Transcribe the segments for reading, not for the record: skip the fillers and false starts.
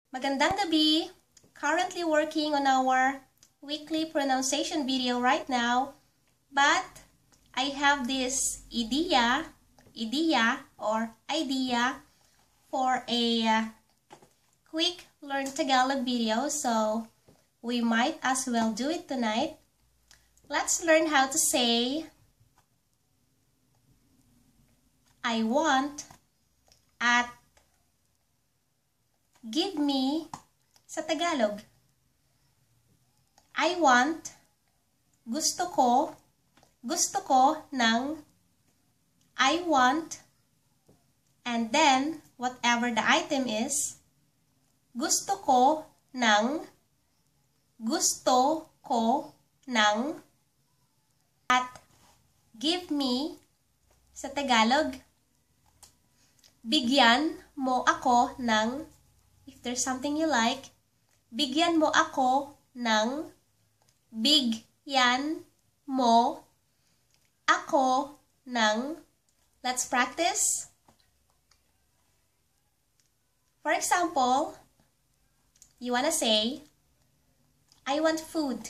Magandang gabi! Currently working on our weekly pronunciation video right now, but I have this idea for a quick Learn Tagalog video, so we might as well do it tonight. Let's learn how to say I want at give me sa Tagalog. I want, gusto ko ng I want, and then whatever the item is, gusto ko ng at give me sa Tagalog. Bigyan mo ako ng, if there's something you like, bigyan mo ako ng, bigyan mo ako ng. Let's practice. For example, you wanna say, I want food.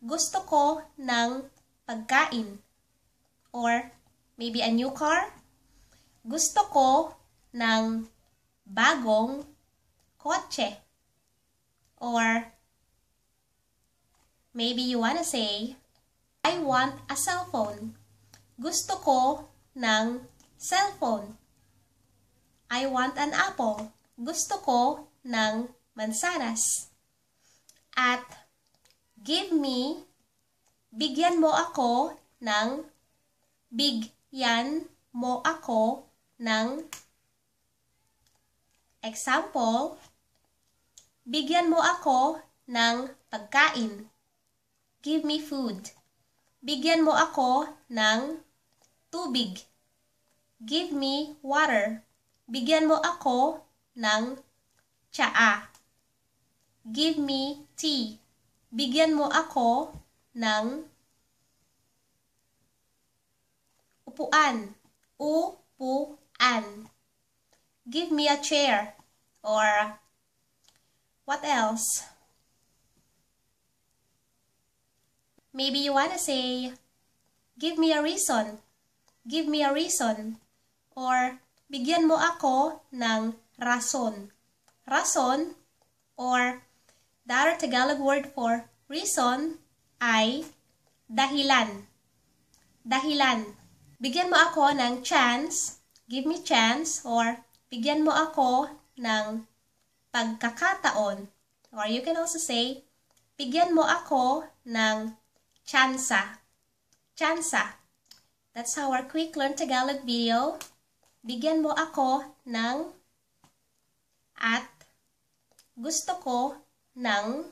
Gusto ko ng pagkain. Or maybe a new car. Gusto ko ng bagong kotse. Or maybe you wanna say, I want a cell phone. Gusto ko ng cellphone. I want an apple. Gusto ko ng mansanas. At give me, bigyan mo ako ng, bigyan mo ako ng. Example, bigyan mo ako ng pagkain. Give me food. Bigyan mo ako ng tubig. Give me water. Bigyan mo ako ng tsaa. Give me tea. Bigyan mo ako ng upuan. Upuan. Give me a chair. Or what else? Maybe you wanna say, give me a reason. Give me a reason. Or bigyan mo ako ng rason. Rason, or the other Tagalog word for reason ay dahilan. Dahilan. Bigyan mo ako ng chance. Give me chance. Or bigyan mo ako ng pagkakataon. Or you can also say, bigyan mo ako ng tsansa. Tsansa. That's our quick Learn Tagalog video. Bigyan mo ako ng at gusto ko ng